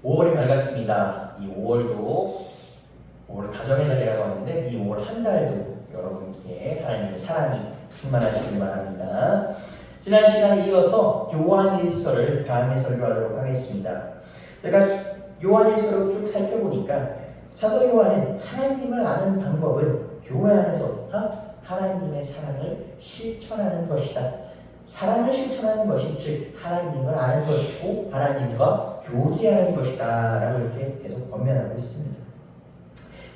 5월이 밝았습니다. 이 5월도 5월 가정의 달이라고 하는데 이 5월 한 달도 여러분께 하나님의 사랑이 충만하시길 바랍니다. 지난 시간에 이어서 요한일서를 강의 설교하도록 하겠습니다. 제가 요한일서를 쭉 살펴보니까 사도 요한은 하나님을 아는 방법은 교회 안에서부터 하나님의 사랑을 실천하는 것이다. 사랑을 실천하는 것이 즉 하나님을 아는 것이고 하나님과 교제하는 것이다 라고 이렇게 계속 권면하고 있습니다.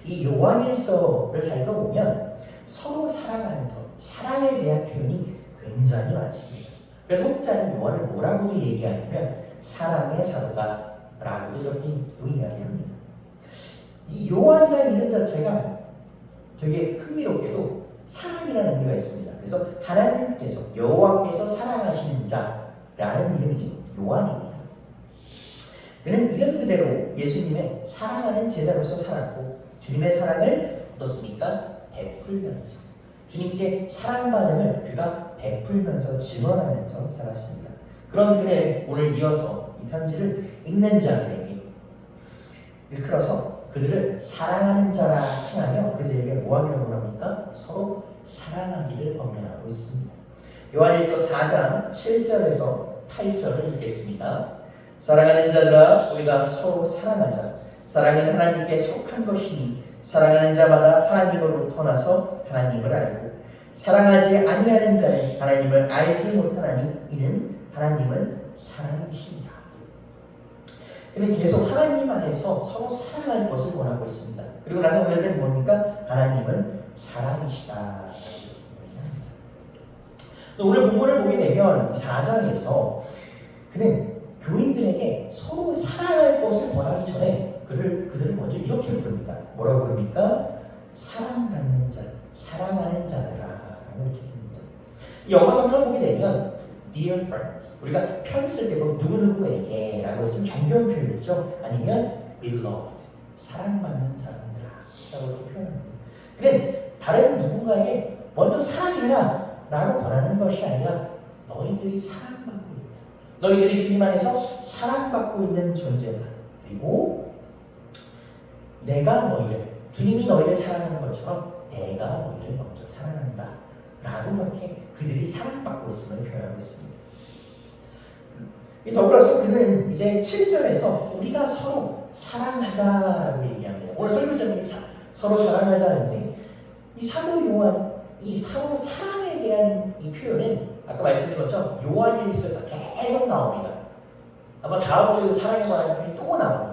이 요한일서를 살펴보면 서로 사랑하는 것, 사랑에 대한 표현이 굉장히 많습니다. 그래서 혹자는 요한을 뭐라고도 얘기하냐면 사랑의 사도다 라고도 이렇게 이야기합니다. 이 요한이라는 이름 자체가 되게 흥미롭게도 사랑이라는 의미가 있습니다. 그래서 하나님께서 여호와께서 사랑하시는 자라는 이름이 요한입니다. 그는 이름 그대로 예수님의 사랑하는 제자로서 살았고 주님의 사랑을 어떻습니까? 베풀면서 주님께 사랑받음을 그가 베풀면서 증언하면서 살았습니다. 그런 그의 오늘 이어서 이 편지를 읽는 자들에게 일컬어서 그들을 사랑하는 자라 칭하며 그들에게 뭐하기를 원합니까? 서로 사랑하기를 권면하고 있습니다. 요한일서 4장 7절에서 8절을 읽겠습니다. 사랑하는 자들아 우리가 서로 사랑하자. 사랑은 하나님께 속한 것이니 사랑하는 자마다 하나님으로부터 나서 하나님을 알고 사랑하지 아니하는 자는 하나님을 알지 못하나니 이는 하나님은 사랑이시니라. 그는 계속 하나님 안에서 서로 사랑할 것을 원하고 있습니다. 그리고 나서 오늘은 뭡니까? 하나님은 사랑이시다. 오늘 본문을 보게 되면 4장에서 그는 교인들에게 서로 사랑할 것을 원하기 전에 그들을 먼저 이렇게 부릅니다. 뭐라고 부릅니까? 사랑받는 자, 사랑하는 자들아 이렇게 부릅니다. 이 영어 성경을 보게 되면 Dear friends, 우리가 편지 쓸 때 보면 누구누구에게 라고 해서 좀 정겨운 표현이죠. 아니면 beloved, 사랑받는 사람들아 라고 이렇게 표현합니다. 그는 다른 누군가에게 먼저 사랑해라 라고 권하는 것이 아니라 너희들이 사랑받고 있다. 너희들이 주님 안에서 사랑받고 있는 존재다. 그리고 내가 너희를, 주님이 너희를 사랑하는 것처럼 내가 너희를 먼저 사랑한다 라고 이렇게 그들이 사랑받고 있음을 표현하고 있습니다. 더불어서 그는 이제 7절에서 우리가 서로 사랑하자라고 얘기합니다. 오늘 설교 제목이 서로 사랑하자인데 이 사도 요한, 이 서로 사랑에 대한 이 표현은 아까 말씀드린 것처럼 요한일서에서 계속 나옵니다. 아마 다음 주에도 사랑에 관한 표현이 또 나옵니다.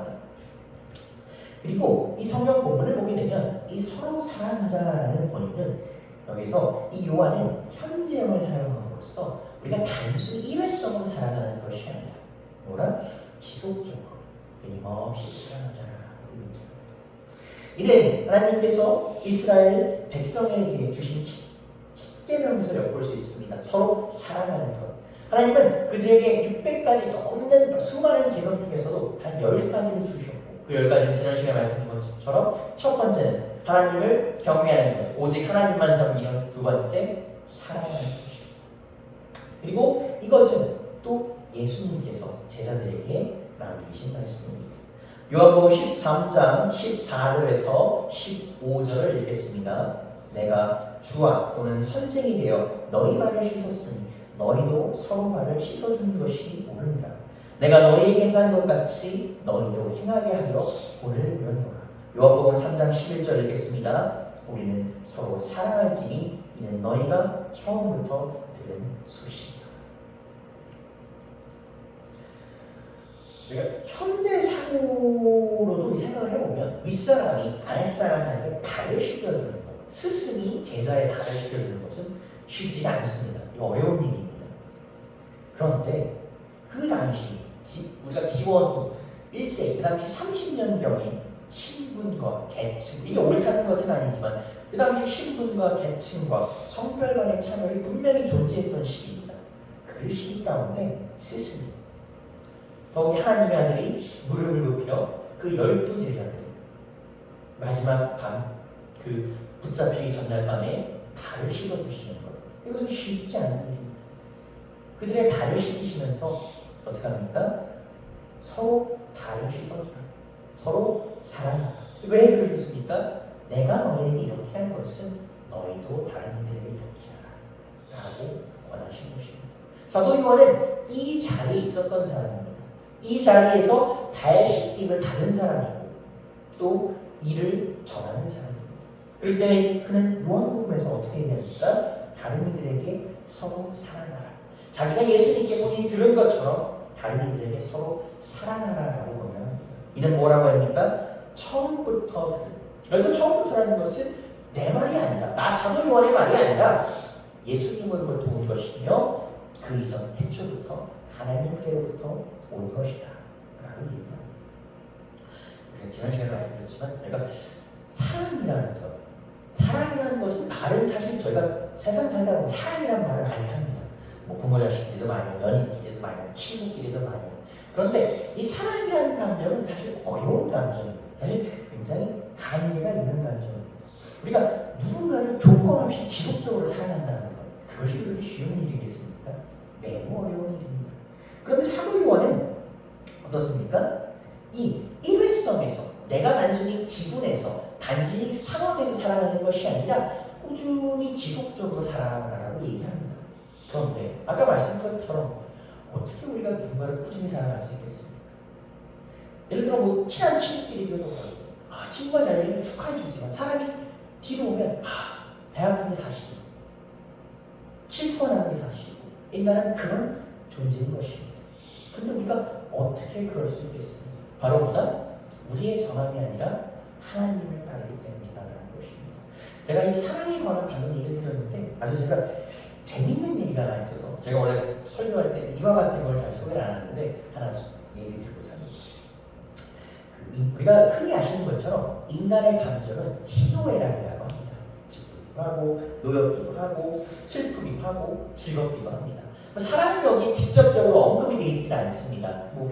그리고 이 성경 본문을 보게 되면 이 서로 사랑하자라는 권유는 여기서 이 요한은 현재형을 사용함으로써 우리가 단순히 일회성으로 사랑하는 것이 아니라 뭐라? 지속적으로 끊임없이 사랑하자. 이는 하나님께서 이스라엘 백성에게 주신 10계명에서 엿볼 수 있습니다. 서로 사랑하는 것. 하나님은 그들에게 600가지 넘는 수많은 계명 중에서도 단 10가지를 주셨고 그 10가지는 지난 시간에 말씀드린 것처럼 첫 번째는 하나님을 경외하는 것, 오직 하나님만 섬기는. 두 번째, 사랑하는 것입니다. 그리고 이것은 또 예수님께서 제자들에게 남기신 말씀입니다. 요한복음 13장 14절에서 15절을 읽겠습니다. 내가 주와 또는 선생이 되어 너희 발을 씻었으니 너희도 서로 발을 씻어주는 것이 옳으니라. 내가 너희에게 행한 것 같이 너희도 행하게 하려 오늘 이르노라. 요한복음 3장 11절 읽겠습니다. 우리는 서로 사랑할지니 이는 너희가 처음부터 들은 소식이다. 우리가 현대 사고로도 이 생각을 해보면 윗사람이 아랫사람한테 발을 씻겨주는 것, 스승이 제자의 발을 씻겨주는 것은 쉽지가 않습니다. 이거 어려운 일입니다. 그런데 그 당시 우리가 기원 1세기 그 당시 30년경에 신분과 계층, 이게 옳다는 것은 아니지만 그 당시 신분과 계층과 성별 간의 차별이 분명히 존재했던 시기입니다. 그 시기 가운데 스승, 더욱이 하나님의 아들이 무릎을 굽혀 그 12제자들 마지막 밤, 그 붙잡히기 전날 밤에 발을 씻어주시는 것, 이것은 쉽지 않은 일입니다. 그들의 발을 씻기시면서 어떻게 합니까? 서로 다른 시선이다. 서로 사랑하라. 왜 그러겠습니까? 내가 너에게 이렇게 한 것은 너희도 다른 이들에게 이렇게 하라 라고 권하신 것입니다. 사도 요한은 이 자리에 있었던 사람입니다. 이 자리에서 발 씻김을 받은 사람이고 또 이를 전하는 사람입니다. 그렇기 때문에 그는 요한복음에서 어떻게 얘기합니까? 다른 이들에게 서로 사랑하라. 자기가 예수님께 본인이 들은 것처럼 다른 이들에게 서로 사랑하라라고 권면합니다. 이는 뭐라고 합니까? 처음부터 들은. 그래서 처음부터라는 것은 내 말이 아니라, 나 사도 요한의 말이 아니라 예수님으로부터 온 것이며 그 이전 태초부터 하나님께로부터 온 것이다 라고 얘기합니다. 지난 시간에 말씀드렸지만, 그러니까 사랑이라는 것은 말은 사실 저희가 세상 살다 보면 사랑이라는 말을 많이 합니다. 뭐 부모 자식끼리도 많이 해요, 연인끼리도 많이 해요, 친구끼리도 많이 해요. 그런데 이 사랑이라는 감정은 사실 어려운 감정입니다. 사실 굉장히 한계가 있는 감정입니다. 우리가 누군가를 조건 없이 지속적으로 사랑한다는 것, 그것이 그렇게 쉬운 일이겠습니까? 매우 어려운 일입니다. 그런데 사도 요한은 어떻습니까? 이 일회성에서 내가 단순히 기분에서 단순히 상황에서 사랑하는 것이 아니라 꾸준히 지속적으로 사랑하라고 얘기합니다. 그런데 아까 말씀드린 것처럼 어떻게 우리가 누군가를 꾸준히 사랑할 수 있겠습니까? 예를 들어 뭐 친한 친구끼리도 그렇고 친구가 잘 되면 축하해 주지만 사람이 뒤로 오면 배 아픈 게 사실이고 질투하는 게 사실이고 인간은 그런 존재인 것입니다. 근데 우리가 어떻게 그럴 수 있겠습니까? 바로 뭐다? 우리의 성함이 아니라 하나님을 따르기 때문이다라는 것입니다. 제가 이 사랑에 관한 방금 얘기를 드렸는데 아주 제가 재밌는 얘기가 하나 있어서 제가 원래 설교할 때 이와 같은 걸 잘 소개를 안 하는데 하나 얘기 드리고자 합니다. 우리가 흔히 아시는 것처럼 인간의 감정은 희노애락이라고 합니다. 기쁘기도 하고 노엽기도 하고 슬프기도 하고 즐겁기도 합니다. 사랑은 여기에 직접적으로 언급이 되어 있지는 않습니다. 뭐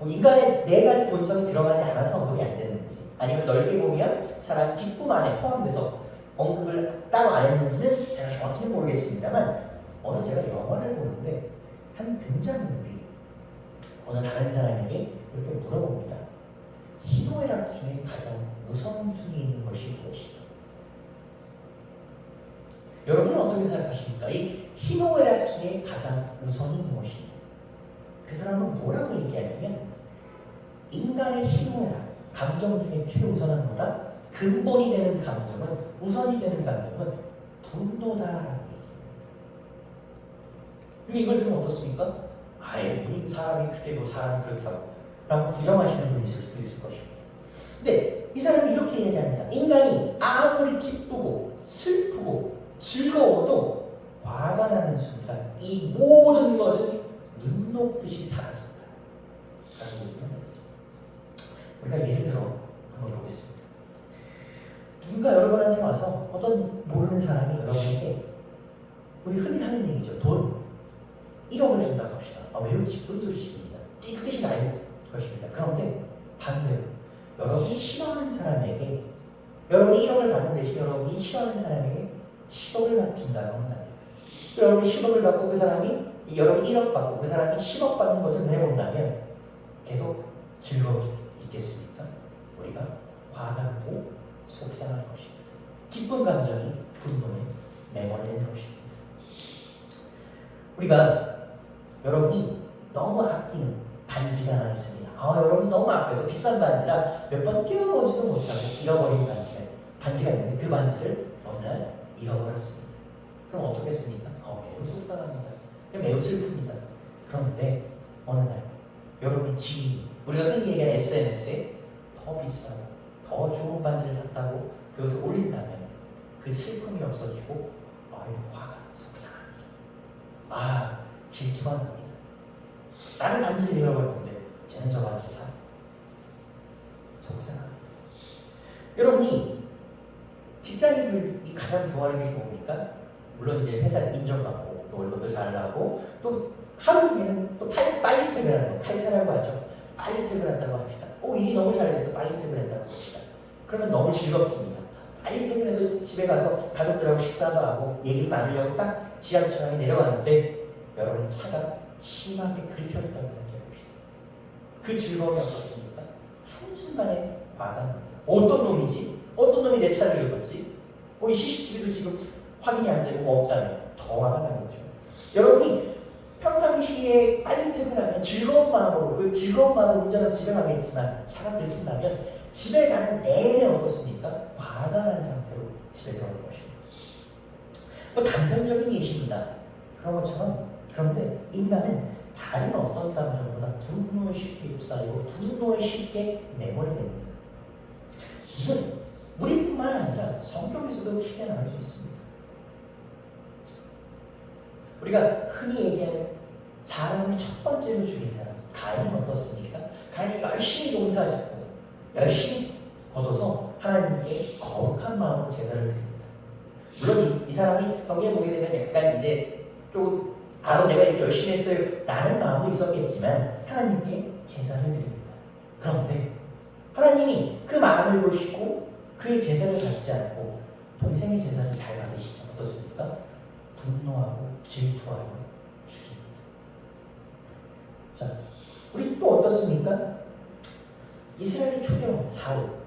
인간의 네 가지 본성이 들어가지 않아서 언급이 안 됐는지 아니면 넓게 보면 사랑 기쁨 안에 포함돼서 언급을 따로 안 했는지는 제가 정확히는 모르겠습니다만 어느 제가 영화를 보는데 한 등장인물이 어느 다른 사람에게 이렇게 물어봅니다. 희노애락 중에 가장 우선순위에 있는 것이 무엇이다? 여러분은 어떻게 생각하십니까? 이 희노애락 중에 가장 우선이 무엇이냐? 그 사람은 뭐라고 얘기하냐면 인간의 희노애락, 감정 중에 최우선한 거다? 근본이 되는 감정은, 우선이 되는 감정은 분노다라고 얘기합니다. 이걸 들으면 어떻습니까? 우리 사람이 그때도 사람이 그렇다고 라고 부정하시는 분이 있을 수도 있을 것입니다. 근데 이 사람이 이렇게 얘기합니다. 인간이 아무리 기쁘고 슬프고 즐거워도 화가 나는 순간 이 모든 것은 눈 녹듯이 사라진다 라고 얘기합니다. 우리가 예를 들어 한번 보겠습니다. 누군가 여러분한테 와서 어떤 모르는 사람이 여러분에게 우리 흔히 하는 얘기죠. 돈 1억을 준다고 합시다. 매우 기쁜 소식입니다. 이 뜻이 나을 것입니다. 그런데 반대로 여러분이 싫어하는 사람에게 여러분이 1억을 받는 대신 여러분이 싫어하는 사람에게 10억을 준다고 한다면 여러분이 10억을 받고 그 사람이 여러분이 1억 받고 그 사람이 10억 받는 것을 해본다면 계속 즐거움이 있겠습니까? 우리가 화나고 속상할 것입니다. 기쁜 감정이 분노에 매몰되는 것입니다. 우리가 여러분이 너무 아끼는 반지가 하나 있습니다. 여러분이 너무 아껴서 비싼 반지라 몇 번 끼워보지도 못하고 잃어버린 반지가 있는데 그 반지를 어느 날 잃어버렸습니다. 그럼 어떻겠습니까? 매우 속상합니다. 매우 슬픕니다. 그런데 어느 날 여러분이 지인이 우리가 흔히 얘기하는 SNS에 더 비싸고 더 좋은 반지를 샀다고 그것을 올린다면 그 슬픔이 없어지고 화가 속상합니다. 질투가 납니다. 나는 반지를 잃어버렸는데 쟤는 저 반지를 사. 속상합니다. 여러분이 직장인들이 가장 좋아하는 게 뭡니까? 물론 이제 회사에서 인정받고 또 월급도 잘 나고 또 하루 중에는 또 빨리 퇴근하는 거 칼퇴라고 하죠. 빨리 퇴근한다고 합시다. 일이 너무 잘 돼서 빨리 퇴근한다고 합시다. 그러면 너무 즐겁습니다. 빨리 퇴근해서 집에 가서 가족들하고 식사도 하고 얘기 나누려고 딱 지하철역에 내려갔는데 여러분 차가 심하게 긁혀있다고 생각해봅시다. 그 즐거움이 어떻습니까? 한순간에 과감합니다. 어떤 놈이지? 어떤 놈이 내 차를 읽었지? 이 CCTV도 지금 확인이 안 되고 뭐 없다면 더 화가 나겠죠. 여러분이 평상시에 빨리 퇴근하면 즐거운 마음으로 그 즐거운 마음으로 운전을 집에 가겠지만 차가 들킨다면 집에 가는 내내 어떻습니까? 과감한 상태로 집에 들어오는 것입니다. 단편적인 예시입니다. 그런 것처럼 그런데 인간은 다른 어떤 감정보다 분노에 쉽게 휩싸이고 분노에 쉽게 매몰됩니다. 이건 우리뿐만 아니라 성경에서도 쉽게 나올 수 있습니다. 우리가 흔히 얘기하는 사람을 첫 번째로 죽인 사람 가인은 어떻습니까? 가인이 열심히 농사짓고 열심히 걷어서 하나님께 거룩한 마음으로 제사를 드립니다. 물론 이 사람이 성경에 보게 되면 약간 이제 좀 내가 이렇게 열심히 했어요 라는 마음도 있었겠지만 하나님께 제사를 드립니다. 그런데 하나님이 그 마음을 보시고 그 제사를 받지 않고 동생의 제사를 잘 받으시죠. 어떻습니까? 분노하고 질투하고 죽입니다. 자, 우리 또 어떻습니까? 이스라엘 초경 사울.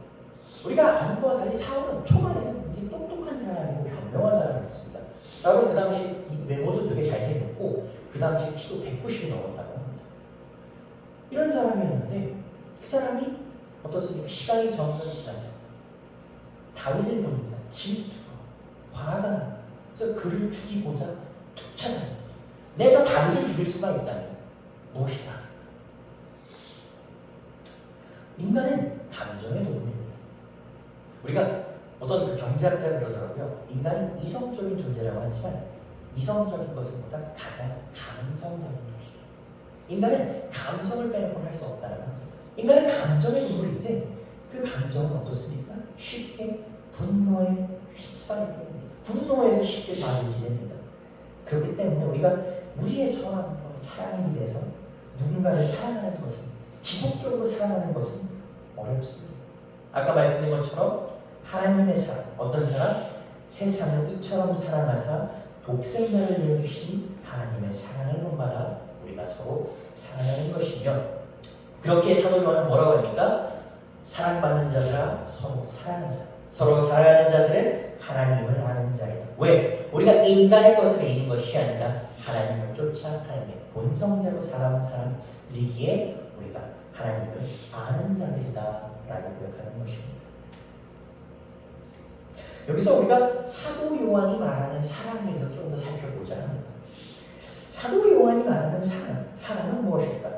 우리가 아는 것과 달리 사울은 초반에는 굉장히 똑똑한 사람이고 현명한 사람이었습니다. 사울은 그 당시 외모도 되게 잘생겼고 그 당시 키도 190이 넘었다고 합니다. 이런 사람이었는데 그 사람이 어떻습니까? 시간이 점점 지나자 다윗을 보니까 질투가 화가 나. 그래서 그를 죽이고자 쫓아다닙니다. 내가 다윗을 죽일 수가 있다면 무엇이다? 인간은 감정의 동물입니다. 우리가 어떤 그 경제학자가 그러더라고요. 인간은 이성적인 존재라고 하지만 이성적인 것보다 가장 감성적인 것이다. 인간은 감성을 빼놓고 할 수 없다는 겁니다. 인간은 감정의 동물인데 그 감정은 어떻습니까? 쉽게 분노에 휩싸이게 됩니다. 분노에서 쉽게 좌지우지 됩니다. 그렇기 때문에 우리가 우리의 선함과 사랑에 대해서 누군가를 사랑하는 것은 지속적으로 사랑하는 것은 어렵습니다. 아까 말씀드린 것처럼 하나님의 사랑, 어떤 사랑? 세상을 이처럼 사랑하사 독생자를 내어주신 하나님의 사랑을 본받아 우리가 서로 사랑하는 것이며 그렇게 사도 요한은 뭐라고 합니까? 사랑받는 자들아 서로 사랑하자. 서로 사랑하는 자들은 하나님을 아는 자이다. 왜? 우리가 인간의 것을 배우는 것이 아니라 하나님을 쫓아 하나님의 본성대로 살아온 사람들이기에 우리가 하나님을 아는 자들이다 라고 고백하는 것입니다. 여기서 우리가 사도 요한이 말하는 사랑에 대해서 좀 더 살펴보자 합니다. 사도 요한이 말하는 사랑은 무엇일까?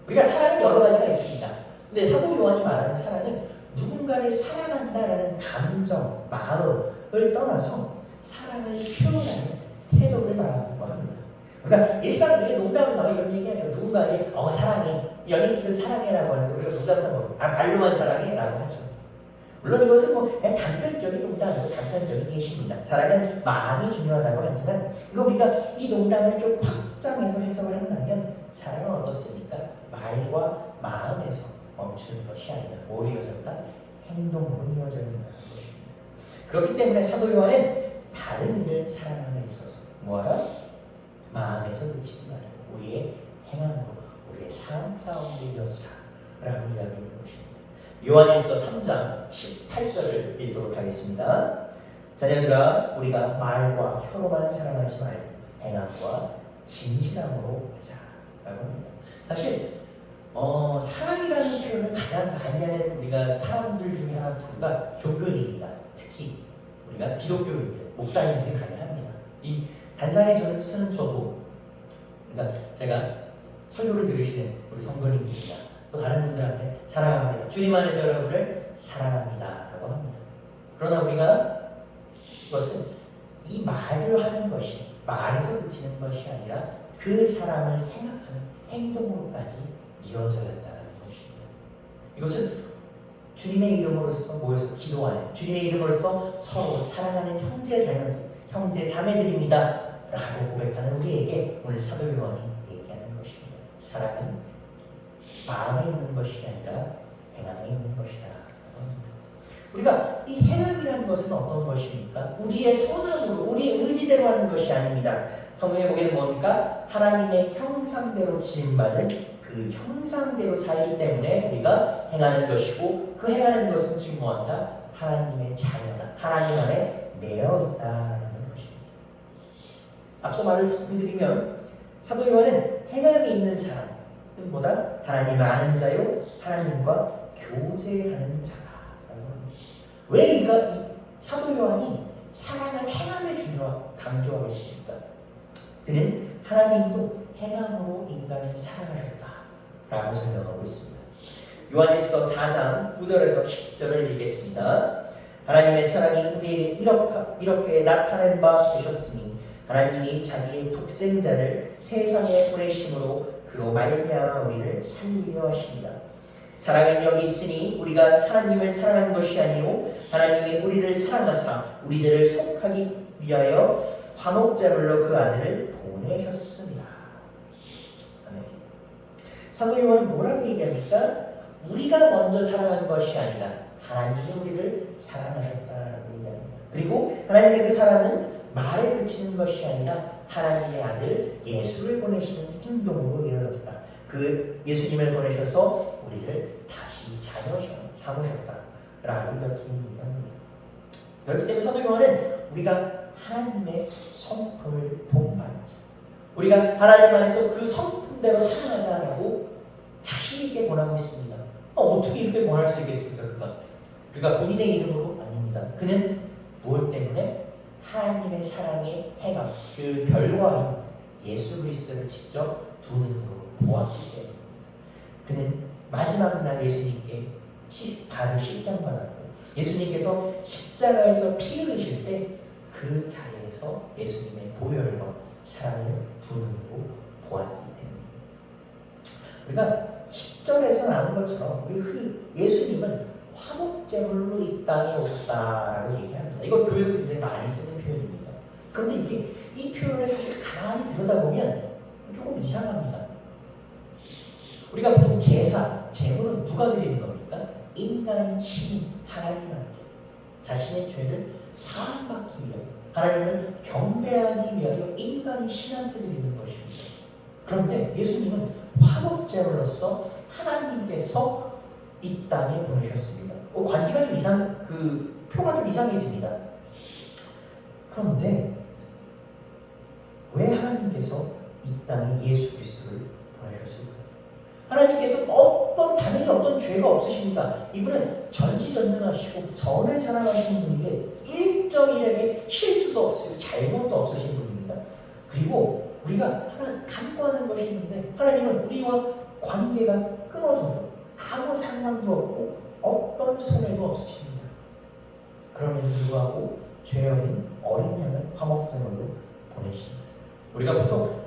우리가 사랑은 여러 가지가 있습니다. 근데 사도 요한이 말하는 사랑은 누군가를 사랑한다라는 감정, 마음을 떠나서 사랑을 표현하는 태도를 말하는 겁니다. 그러니까 일상에 농담에서 이런 얘기하죠. 누군가에게 사랑해, 연인끼리 사랑해라고 하는데 우리가 농담에서 말로만 사랑해라고 하죠. 물론 이것은 단편적인 농담이고 단편적인 예시입니다. 사랑은 마음이 중요하다고 하지만 이거 우리가 이 농담을 좀 확장해서 해석을 한다면 사랑은 어떻습니까? 말과 마음에서 멈추는 것이 아니라 뭐로 이어졌다? 행동으로 이어져 있는 것입니다. 그렇기 때문에 사도 요한은 다른 이를 사랑함에 있어서 뭐하라? 마음에서 그치지 말고 우리의 행함으로 우리의 삶 가운데 이어지라라고 이야기하는 것입니다. 요한일서 3장 18절을 읽도록 하겠습니다. 자녀들아 우리가 말과 혀로만 사랑하지 말고 행함과 진실함으로 하자라고 합니다. 사실 사랑이라는 표현을 가장 많이 하는 우리가 사람들 중에 하나가 종교인입니다. 특히 우리가 기독교인들, 목사님들이 많이 합니다. 이 단상에 저를 쓰는 저도 그러니까 제가 설교를 들으시는 우리 성도님들이나 또 다른 분들한테 사랑합니다. 주님 안에서 여러분을 사랑합니다 라고 합니다. 그러나 우리가 이것은 이 말을 하는 것이 말에서 그치는 것이 아니라 그 사람을 생각하는 행동으로까지 이어져야 한다는 것입니다. 이것은 주님의 이름으로서 모여서 기도하는 주님의 이름으로서 서로 사랑하는 형제 자매들입니다 라고 고백하는 우리에게 오늘 사도 요한이 얘기하는 것입니다. 사랑은 마음에 있는 것이 아니라 행함에 있는 것이다. 우리가 이 행함이라는 것은 어떤 것입니까? 우리의 선함으로 우리의 의지대로 하는 것이 아닙니다. 성경에 보기에는 뭡니까? 하나님의 형상대로 지음받은 그 형상대로 살기 때문에 우리가 행하는 것이고 그 행하는 것은 지금 뭐한다? 하나님의 자녀다. 하나님 안에 내어 있다는 것입니다. 앞서 말을 드리면 사도 요한은 행함이 있는 사람은 뭐다? 하나님을 아는 자요 하나님과 교제하는 자다. 왜 이 사도 요한이 사랑을 행함에 강조하고 있습니까? 그는 하나님도 행함으로 인간을 사랑하셨다라고 설명하고 있습니다. 요한일서 4장 9절에서 10절을 읽겠습니다. 하나님의 사랑이 우리에게 이렇게 나타낸 바 되셨으니 하나님이 자기의 독생자를 세상에 보내심으로 그로 말미암아 우리를 살리려 하십니다. 사랑은 여기 있으니 우리가 하나님을 사랑한 것이 아니요 하나님이 우리를 사랑하사 우리 죄를 속하기 위하여 화목제물로 그 아들을 보내셨습니다. 아멘. 사도 요한은 뭐라고 얘기합니까? 우리가 먼저 사랑한 것이 아니라 하나님이 우리를 사랑하셨다라고 얘기합니다. 그리고 하나님의 그 사랑은 말에 그치는 것이 아니라 하나님의 아들 예수를 보내시는 행동으로 이루어졌다. 그 예수님을 보내셔서 우리를 다시 자녀 삼으셨다라고 이렇게 얘기합니다. 그렇기 때문에 사도 요한은 우리가 하나님의 성품을 본받자, 우리가 하나님 안에서 그 성품대로 살아가자라고 자신 있게 권하고 있습니다. 어떻게 이렇게 권할 수 있겠습니까? 그가 본인의 이름으로 아닙니다. 그는 무엇 때문에? 하나님의 사랑의 행함, 그 결과인 예수 그리스도를 직접 두 눈으로 보았기 때문에 그는 마지막 날 예수님께 발을 십자가받았고 예수님께서 십자가에서 피 흘리실 때 그 자리에서 예수님의 보혈과 사랑을 두 눈으로 보았기 때문에 우리가 10절에서 나온 것처럼 우리 예수님은 화목제물로 이 땅에 오셨다라고 얘기합니다. 이거 교회에서 굉장히 많이 쓰는 표현입니다. 그런데 이 표현을 사실 가만히 들여다보면 조금 이상합니다. 우리가 보통 제사, 제물은 누가 드리는 겁니까? 인간인 신인 하나님한테 자신의 죄를 사함받기 위하여 하나님을 경배하기 위하여 인간이 신한테 드리는 것입니다. 그런데 예수님은 화목제물로서 하나님께서 이 땅에 보내셨습니다. 관계가 좀 표가 좀 이상해집니다. 그런데 왜 하나님께서 이 땅에 예수 그리스도를 보내셨을까요? 하나님께서 당연히 어떤 죄가 없으십니다. 이분은 전지전능하시고 선을 사랑하시는 분인데 일정일에게 실수도 없으시고 잘못도 없으신 분입니다. 그리고 우리가 하나 간구하는 것이 있는데 하나님은 우리와 관계가 끊어져도 아무 상관도 없고 어떤 손해도 없으십니다. 그럼에도 불구하고 죄 어린 양을 화목제물로 보내십니다. 우리가 보통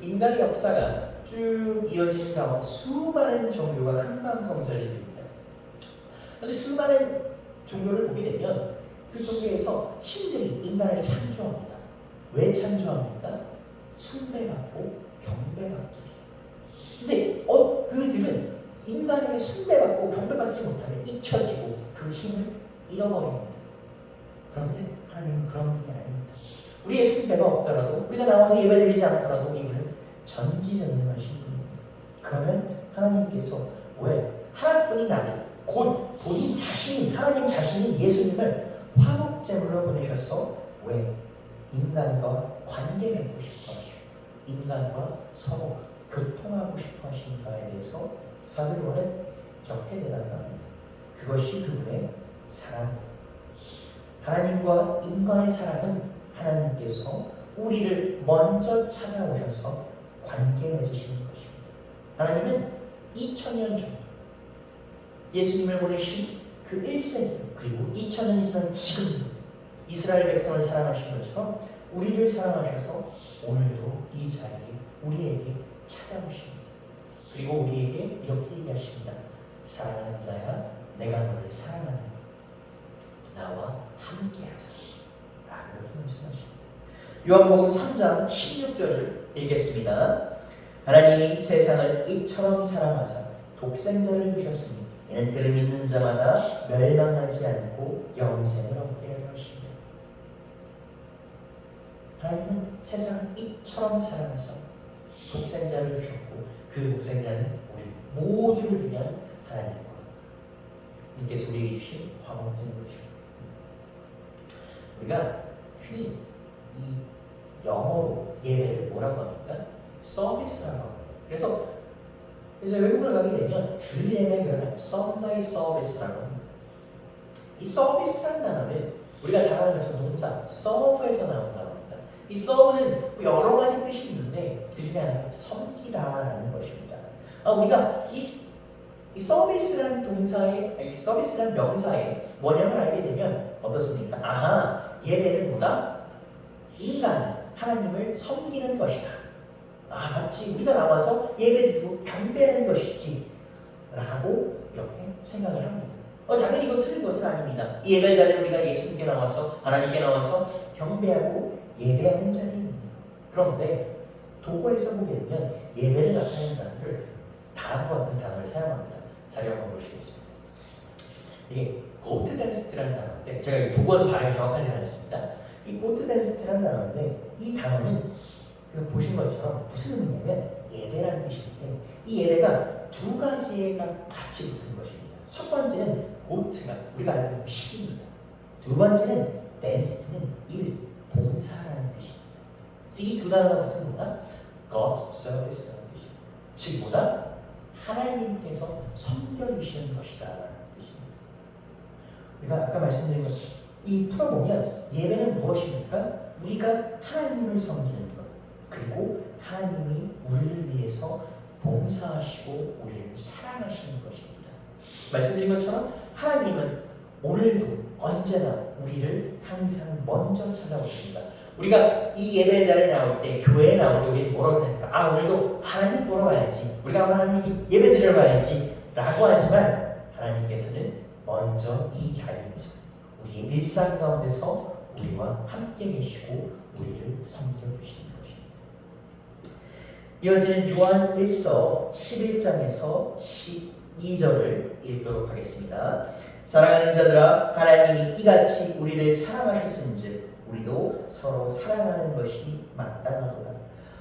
인간의 역사가 쭉 이어지는 가운데 수많은 종교가 흥망성쇠입니다. 그런데 수많은 종교를 보게 되면 그 종교에서 신들이 인간을 창조합니다. 왜 창조합니까? 숭배받고 경배받기. 근데 그들은 인간에게 숭배받고 경배받지 못하면 잊혀지고 그 힘을 잃어버립니다. 그런데 하나님은 그런 분이 아닙니다. 우리의 숭배가 없더라도 우리가 나와서 예배드리지 않더라도 이분은 전지전능하신 분입니다. 그러면 하나님께서 왜 하나뿐인 아들 곧 본인 자신인 하나님 자신인 예수님을 화목제물로 보내셔서 왜 인간과 관계 맺고 싶어 하시고 인간과 서로 교통하고 싶어 하시는가에 대해서 사도 요한은 이렇게 대답합니다. 그것이 그분의 사랑입니다. 하나님과 인간의 사랑은 하나님께서 우리를 먼저 찾아오셔서 관계 맺으시는 것입니다. 하나님은 2000년 전 예수님을 보내신 그 1세기 그리고 2000년이 지난 지금 이스라엘 백성을 사랑하신 것처럼 우리를 사랑하셔서 오늘도 이 자리에 우리에게 찾아오십니다. 그리고 우리에게 이렇게 얘기하십니다. 사랑하는 자야 내가 너를 사랑하는 나와 함께하자 라고 이렇게 말씀하십니다. 요한복음 3장 16절을 읽겠습니다. 하나님이 세상을 이처럼 사랑하사 독생자를 주셨으니 이는 그를 믿는 자마다 멸망하지 않고 영생을 얻게 하려 하십니다. 하나님은 세상을 이처럼 사랑하사 독생자를 주셨고 그 독생자는 우리 모두를 위한 하나님과 님께서 우리에게 주신 화목된 것이고 우리가 흔히 이 영어로 예배를 뭐라고 합니까? 서비스라고 합니다. 그래서 외국을 가게 되면 주일 예배 그러면 Sunday Service라고 합니다. 이 서비스라는 단어는 우리가 잘 아는 것처럼 동사 serve에서 나온 단어입니다. 이 serve는 여러 가지 뜻이 있는데 그 중에 하나가 섬기다라는 것입니다. 우리가 이 서비스라는 동사의 서비스라는 명사의 원형을 알게 되면 어떻습니까? 아하, 예배는 뭐다? 인간 하나님을 섬기는 것이다. 맞지. 우리가 나와서 예배드리고 경배하는 것이지 라고 이렇게 생각을 합니다. 당연히 이건 틀린 것은 아닙니다. 이 예배 자리에 우리가 예수님께 나와서 하나님께 나와서 경배하고 예배하는 자리입니다. 그런데 도구에서 보게 되면 예배를 나타내는 단어를 다음과 같은 단어를 사용합니다. 자료 한번 보시겠습니다. 이게 고트 댄스트라는 단어인데 제가 이 도구는 발음이 정확하지 않습니다. 이 고트 댄스트라는 단어인데 이 단어는 보신 것처럼 무슨 의미냐면 예배라는 뜻인데 이 예배가 두 가지가 같이 붙은 것입니다. 첫 번째는 고트가 우리가 알고 있는 시입니다. 두 번째는 댄스트는 봉사라는 뜻입니다. 이 두 단어가 붙은 뭐다? God's service라는 뜻입니다. 즉 뭐다? 하나님께서 섬겨주시는 것이다 라는 뜻입니다. 우리가 아까 말씀드린 것처럼 이 풀어보면 예배는 무엇입니까? 우리가 하나님을 섬기는 것 그리고 하나님이 우리를 위해서 봉사하시고 우리를 사랑하시는 것입니다. 말씀드린 것처럼 하나님은 오늘도 언제나 우리를 항상 먼저 찾아오십니다. 우리가 이 예배 자리에 나올 때 교회에 나올 때 우리는 뭐라고 생각할까? 오늘도 하나님 보러 가야지. 우리가 하나님 예배 드리러 가야지 라고 하지만 하나님께서는 먼저 이 자리에서 우리의 일상 가운데서 우리와 함께 계시고 우리를 섬겨주시는 것입니다. 이어지는 요한 1서 11장에서 12절을 읽도록 하겠습니다. 사랑하는 자들아 하나님이 이같이 우리를 사랑하셨은즉 우리도 서로 사랑하는 것이 마땅하도다.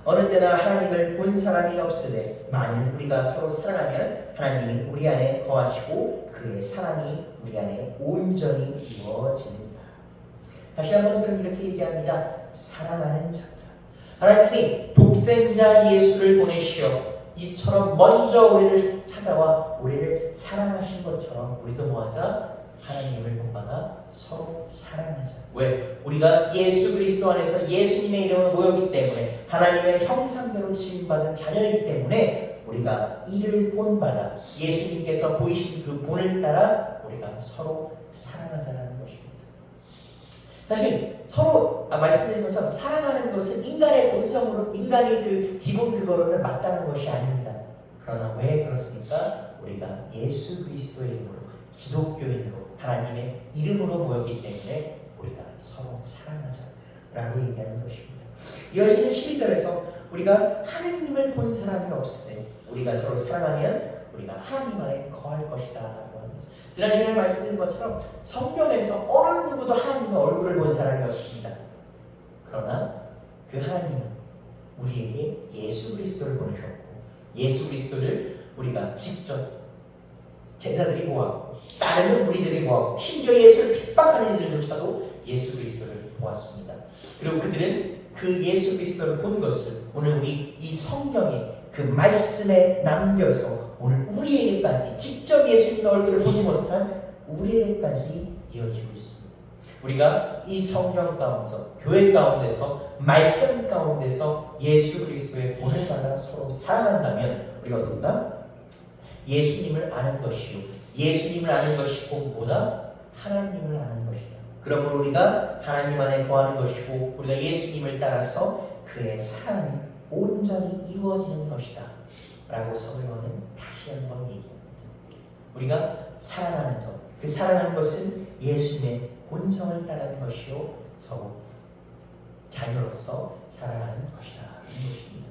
어느 때나 하나님을 본 사람이 없으되 만일 우리가 서로 사랑하면 하나님이 우리 안에 거하시고 그의 사랑이 우리 안에 온전히 이루어집니다. 다시 한번 그럼 이렇게 얘기합니다. 사랑하는 자들아 하나님이 독생자 예수를 보내시어 이처럼 먼저 우리를 찾아와 우리를 사랑하신 것처럼 우리도 뭐하자? 하나님을 본받아 서로 사랑하자. 왜? 우리가 예수 그리스도 안에서 예수님의 이름을 모였기 때문에 하나님의 형상대로 지음받은 자녀이기 때문에 우리가 이를 본받아 예수님께서 보이신 그 본을 따라 우리가 서로 사랑하자는 것입니다. 사실 서로 말씀드린 것처럼 사랑하는 것은 인간의 본성으로 인간이 그 기본 그거로는 마땅한 것이 아닙니다. 그러나 왜 그렇습니까? 우리가 예수 그리스도의 이름으로 기독교인으로 하나님의 이름으로 모였기 때문에 우리가 서로 사랑하자라고 얘기하는 것입니다. 이어지는 12절에서 우리가 하나님을 본 사람이 없으되 우리가 서로 사랑하면 우리가 하나님 안에 거할 것이다 라고 합니다. 지난 시간에 말씀드린 것처럼 성경에서 어느 누구도 하나님의 얼굴을 본 사람이 없습니다. 그러나 그 하나님은 우리에게 예수 그리스도를 보내셨고 예수 그리스도를 우리가 직접 제자들이 보았고 따르는 무리들이 보았고 심지어 예수를 핍박하는 이들조차도 예수 그리스도를 보았습니다. 그리고 그들은 그 예수 그리스도를 본 것을 오늘 우리 이 성경에 그 말씀에 남겨서 오늘 우리에게까지 직접 예수님의 얼굴을 보지 못한 우리에게까지 이어지고 있습니다. 우리가 이 성경 가운데서 교회 가운데서 말씀 가운데서 예수 그리스도의 본을 받아 서로 사랑한다면 우리가 어떤가? 예수님을 아는 것이요 예수님을 아는 것이 곧 뭐다? 하나님을 아는 것이다. 그러므로 우리가 하나님 안에 거하는 것이고 우리가 예수님을 따라서 그의 사랑이 온전히 이루어지는 것이다 라고 성경은 다시 한번 얘기합니다. 우리가 사랑하는 것, 그 사랑하는 것은 예수님의 본성을 따르는 것이요 서로 자녀로서 사랑하는 것이다 이 것입니다.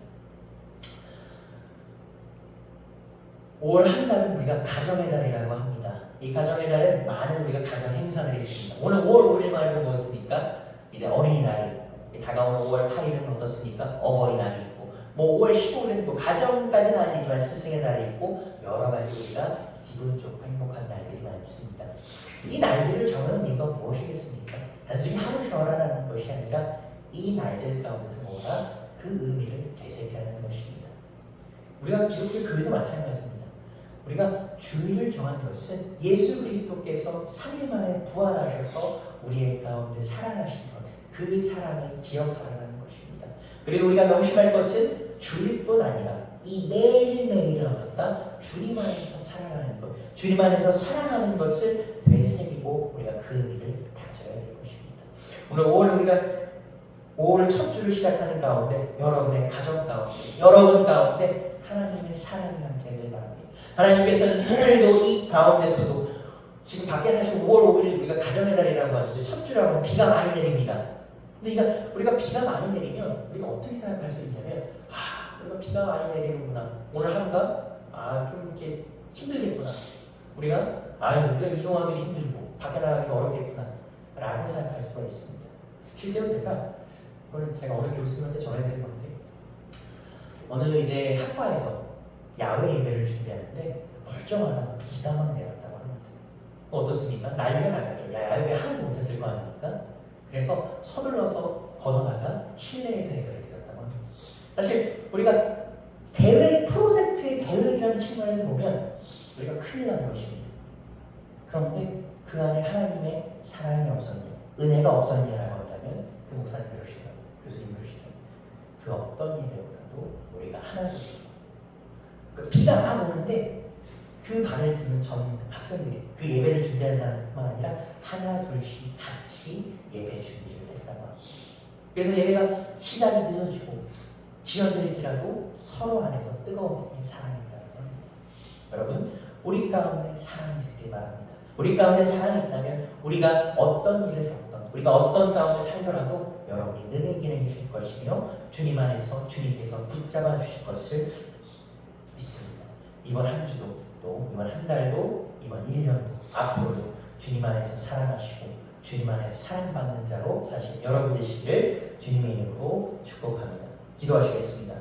5월 한 달은 우리가 가정의 달이라고 합니다. 이 가정의 달은 많은 우리가 가정 행사들이 있습니다. 오늘 5월 5일 말고 뭐였습니까? 이제 어린이날이 다가오는 5월 8일은 어떻습니까? 어버이날이 있고 뭐 5월 15일은 또 가정까지는 아니지만 스승의 날이 있고 여러 가지 우리가 기분 좋고 행복한 날들이 많습니다. 이 날들을 정하는 이유가 무엇이겠습니까? 단순히 하루 쉬어라라는 것이 아니라 이 날들 가운데서 뭐가 그 의미를 되새기라는 것입니다. 우리가 기독교 교회도 마찬가지입니다. 우리가 주일을 정한 것은 예수 그리스도께서 3일 만에 부활하셔서 우리의 가운데 살아나신 것, 그 사랑을 기억하라는 것입니다. 그리고 우리가 명심할 것은 주일뿐 아니라 이 매일매일을 어떻다? 주님 안에서 살아가는 것, 주님 안에서 살아가는 것을 되새기고 우리가 그 의미를 다져야 될 것입니다. 오늘 5월 우리가 5월 첫 주를 시작하는 가운데 여러분의 가정 가운데 여러분 가운데 하나님의 사랑이 함께하길 바랍니다. 하나님께서는 오늘도 이 가운데서도 지금 밖에 사실 5월 5일 우리가 가정의 달이라고 하는데 첫 주라고 하면 비가 많이 내립니다. 근데 우리가 비가 많이 내리면 우리가 어떻게 생각할 수 있냐면 우리가 비가 많이 내리는구나. 오늘 하루가 좀 이렇게 힘들겠구나. 우리가 이동하기 힘들고 밖에 나가기 어렵겠구나 라고 생각할 수가 있습니다. 실제로 그걸 제가 어느 교수님한테 전해드린 건데 어느 이제 학과에서 야외 예배를 준비하는데 멀쩡하다고 비가 막 내렸다고 합니다. 어떻습니까? 난리가 났죠. 야외 하나도 못했을 거 아닙니까? 그래서 서둘러서 건너다가 실내에서 예배를 드렸다고 합니다. 사실 우리가 계획, 프로젝트의 계획이라는 측면에서 보면 우리가 큰일 난 것입니다. 그런데 그 안에 하나님의 사랑이 없었냐, 은혜가 없었냐라고 한다면 그 목사님 그러시더라고요. 교수님 그러시더라고요. 그 어떤 예배보다도 우리가 하나 되시고 비가 막 오는데 그 반을 듣는 전 학생들이 그 예배를 준비하는 사람뿐만 아니라 하나 둘씩 같이 예배 준비를 했다고 합니다. 그래서 예배가 시작이 늦어지고 지연될지라도 서로 안에서 뜨거운 사랑이 있다는 겁니다. 여러분, 우리 가운데 사랑이 있길 바랍니다. 우리 가운데 사랑이 있다면 우리가 어떤 일을 겪던 우리가 어떤 가운데 살더라도 여러분이 능히 이겨내실 것이며 주님 안에서 주님께서 붙잡아 주실 것을 믿습니다. 이번 한 주도 또 이번 한 달도 이번 1년도 앞으로도 주님 안에서 사랑하시고 주님 안에서 사랑받는 자로 사실 여러분 되시기를 주님의 이름으로 축복합니다. 기도하시겠습니다.